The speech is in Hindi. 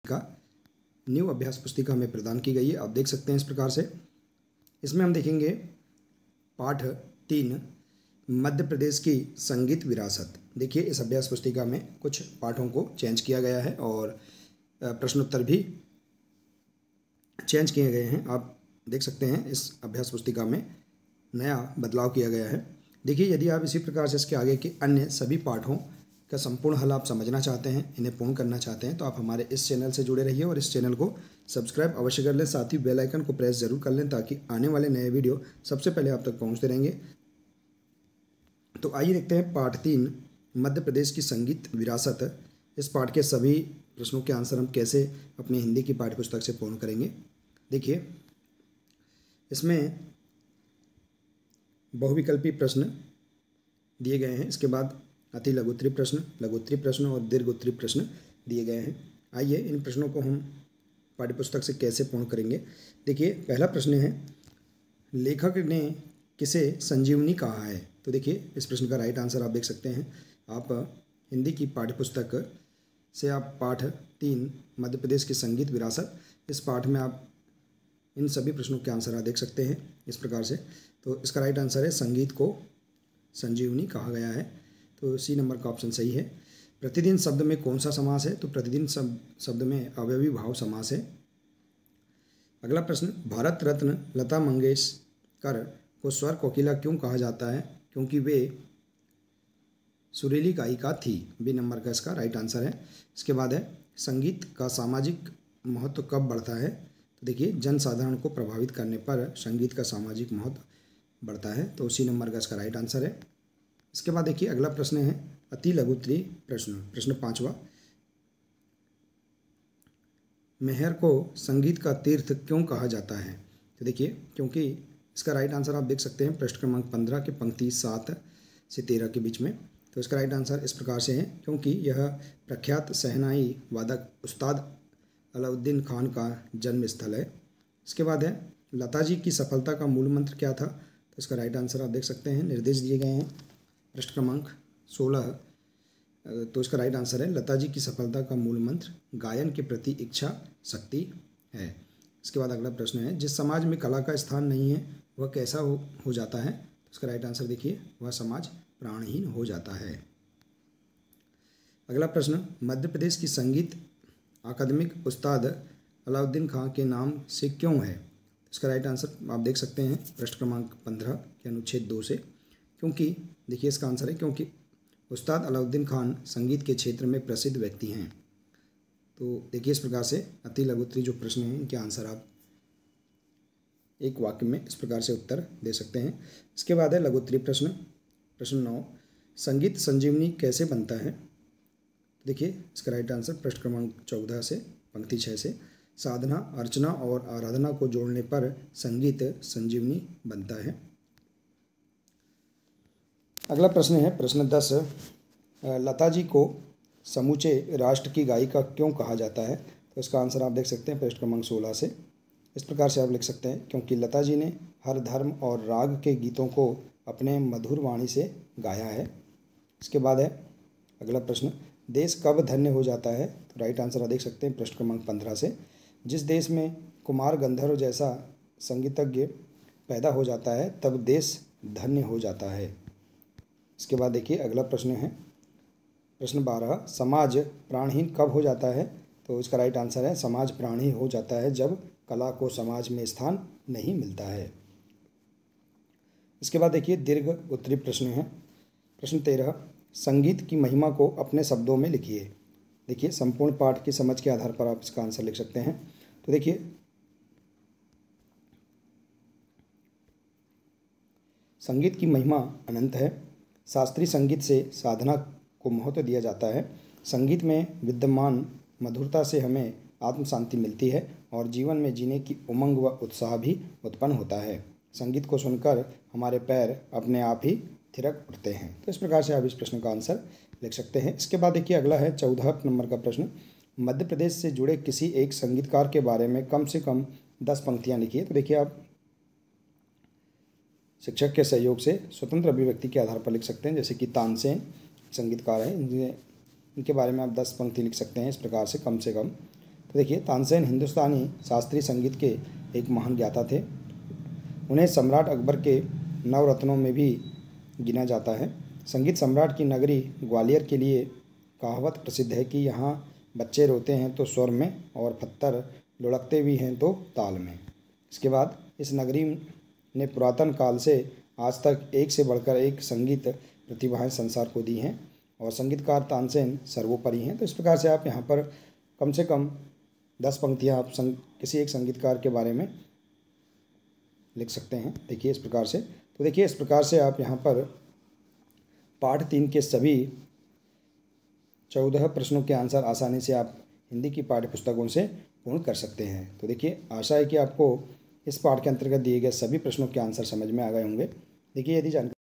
का न्यू अभ्यास पुस्तिका हमें प्रदान की गई है। आप देख सकते हैं इस प्रकार से। इसमें हम देखेंगे पाठ 3 मध्य प्रदेश की संगीत विरासत। देखिए इस अभ्यास पुस्तिका में कुछ पाठों को चेंज किया गया है और प्रश्नोत्तर भी चेंज किए गए हैं। आप देख सकते हैं इस अभ्यास पुस्तिका में नया बदलाव किया गया है। देखिए यदि आप इसी प्रकार से इसके आगे के अन्य सभी पाठों का संपूर्ण हल आप समझना चाहते हैं, इन्हें पूर्ण करना चाहते हैं, तो आप हमारे इस चैनल से जुड़े रहिए और इस चैनल को सब्सक्राइब अवश्य कर लें। साथ ही बेल आइकन को प्रेस जरूर कर लें ताकि आने वाले नए वीडियो सबसे पहले आप तक पहुंचते रहेंगे। तो आइए देखते हैं पाठ 3 मध्य प्रदेश की संगीत विरासत। इस पाठ के सभी प्रश्नों के आंसर हम कैसे अपनी हिंदी की पाठ्यपुस्तक से पूर्ण करेंगे। देखिए इसमें बहुविकल्पी प्रश्न दिए गए हैं। इसके बाद अति लघुत्तरी प्रश्न, लघुत्तरी प्रश्न और दीर्घोत्तरी प्रश्न दिए गए हैं। आइए इन प्रश्नों को हम पाठ्यपुस्तक से कैसे पूर्ण करेंगे। देखिए पहला प्रश्न है, लेखक ने किसे संजीवनी कहा है। तो देखिए इस प्रश्न का राइट आंसर आप देख सकते हैं। आप हिंदी की पाठ्यपुस्तक से आप पाठ 3 मध्य प्रदेश की संगीत विरासत, इस पाठ में आप इन सभी प्रश्नों के आंसर आप देख सकते हैं इस प्रकार से। तो इसका राइट आंसर है संगीत को संजीवनी कहा गया है। तो सी नंबर का ऑप्शन सही है। प्रतिदिन शब्द में कौन सा समास है। तो प्रतिदिन शब्द में अवयवी भाव समास है। अगला प्रश्न, भारत रत्न लता मंगेशकर को स्वर कोकिला क्यों कहा जाता है। क्योंकि वे सुरीली गायिका थी। बी नंबर का इसका राइट आंसर है। इसके बाद है, संगीत का सामाजिक महत्व कब बढ़ता है। तो देखिए जनसाधारण को प्रभावित करने पर संगीत का सामाजिक महत्व बढ़ता है। तो सी नंबर का इसका राइट आंसर है। इसके बाद देखिए अगला प्रश्न है अति लघुत्तरी प्रश्न, प्रश्न 5वां, मेहर को संगीत का तीर्थ क्यों कहा जाता है। तो देखिए क्योंकि इसका राइट आंसर आप देख सकते हैं पृष्ठ क्रमांक 15 के पंक्ति 7 से 13 के बीच में। तो इसका राइट आंसर इस प्रकार से है, क्योंकि यह प्रख्यात शहनाई वादक उस्ताद अलाउद्दीन खान का जन्म स्थल है। इसके बाद है, लता जी की सफलता का मूल मंत्र क्या था। तो इसका राइट आंसर आप देख सकते हैं, निर्देश दिए गए हैं पृष्ठ क्रमांक 16। तो इसका राइट आंसर है, लता जी की सफलता का मूल मंत्र गायन के प्रति इच्छा शक्ति है। इसके बाद अगला प्रश्न है, जिस समाज में कला का स्थान नहीं है वह कैसा हो जाता है। तो इसका राइट आंसर देखिए, वह समाज प्राणहीन हो जाता है। अगला प्रश्न, मध्य प्रदेश की संगीत अकादमिक उस्ताद अलाउद्दीन खां के नाम से क्यों है। इसका राइट आंसर आप देख सकते हैं पृष्ठ क्रमांक 15 के अनुच्छेद 2 से। क्योंकि देखिए इसका आंसर है, क्योंकि उस्ताद अलाउद्दीन खान संगीत के क्षेत्र में प्रसिद्ध व्यक्ति हैं। तो देखिए इस प्रकार से अति लघुत्तरी जो प्रश्न हैं इनके आंसर आप एक वाक्य में इस प्रकार से उत्तर दे सकते हैं। इसके बाद है लघुत्तरी प्रश्न, प्रश्न 9, संगीत संजीवनी कैसे बनता है। देखिए इसका राइट आंसर पृष्ठ क्रमांक 14 से पंक्ति 6 से, साधना अर्चना और आराधना को जोड़ने पर संगीत संजीवनी बनता है। अगला प्रश्न है प्रश्न 10, लता जी को समूचे राष्ट्र की गायिका क्यों कहा जाता है। तो इसका आंसर आप देख सकते हैं पृष्ठ क्रमांक 16 से। इस प्रकार से आप लिख सकते हैं, क्योंकि लता जी ने हर धर्म और राग के गीतों को अपने मधुर वाणी से गाया है। इसके बाद है अगला प्रश्न, देश कब धन्य हो जाता है। तो राइट आंसर आप देख सकते हैं पृष्ठ क्रमांक 15 से, जिस देश में कुमार गंधर्व जैसा संगीतज्ञ पैदा हो जाता है तब देश धन्य हो जाता है। इसके बाद देखिए अगला प्रश्न है प्रश्न 12, समाज प्राणहीन कब हो जाता है। तो इसका राइट आंसर है, समाज प्राणहीन हो जाता है जब कला को समाज में स्थान नहीं मिलता है। इसके बाद देखिए दीर्घ उत्तरी प्रश्न है प्रश्न 13, संगीत की महिमा को अपने शब्दों में लिखिए। देखिए संपूर्ण पाठ की समझ के आधार पर आप इसका आंसर लिख सकते हैं। तो देखिए संगीत की महिमा अनंत है। शास्त्रीय संगीत से साधना को महत्व दिया जाता है। संगीत में विद्यमान मधुरता से हमें आत्म शांति मिलती है और जीवन में जीने की उमंग व उत्साह भी उत्पन्न होता है। संगीत को सुनकर हमारे पैर अपने आप ही थिरक उठते हैं। तो इस प्रकार से आप इस प्रश्न का आंसर लिख सकते हैं। इसके बाद देखिए अगला है 14 नंबर का प्रश्न, मध्य प्रदेश से जुड़े किसी एक संगीतकार के बारे में कम से कम 10 पंक्तियाँ लिखिए। तो देखिए आप शिक्षक के सहयोग से स्वतंत्र अभिव्यक्ति के आधार पर लिख सकते हैं, जैसे कि तानसेन संगीतकार हैं, इनके बारे में आप 10 पंक्ति लिख सकते हैं इस प्रकार से कम से कम। तो देखिए, तानसेन हिंदुस्तानी शास्त्रीय संगीत के एक महान ज्ञाता थे। उन्हें सम्राट अकबर के नवरत्नों में भी गिना जाता है। संगीत सम्राट की नगरी ग्वालियर के लिए कहावत प्रसिद्ध है कि यहाँ बच्चे रोते हैं तो स्वर में और पत्थर लुढ़कते भी हैं तो ताल में। इसके बाद इस नगरी ने पुरातन काल से आज तक एक से बढ़कर एक संगीत प्रतिभाएं संसार को दी हैं और संगीतकार तानसेन सर्वोपरि हैं। तो इस प्रकार से आप यहाँ पर कम से कम 10 पंक्तियाँ आप किसी एक संगीतकार के बारे में लिख सकते हैं। देखिए इस प्रकार से। तो देखिए इस प्रकार से आप यहाँ पर पाठ 3 के सभी 14 प्रश्नों के आंसर आसानी से आप हिंदी की पाठ्य पुस्तकों से पूर्ण कर सकते हैं। तो देखिए आशा है कि आपको इस पाठ के अंतर्गत दिए गए सभी प्रश्नों के आंसर समझ में आ गए होंगे। देखिए यदि जानकारी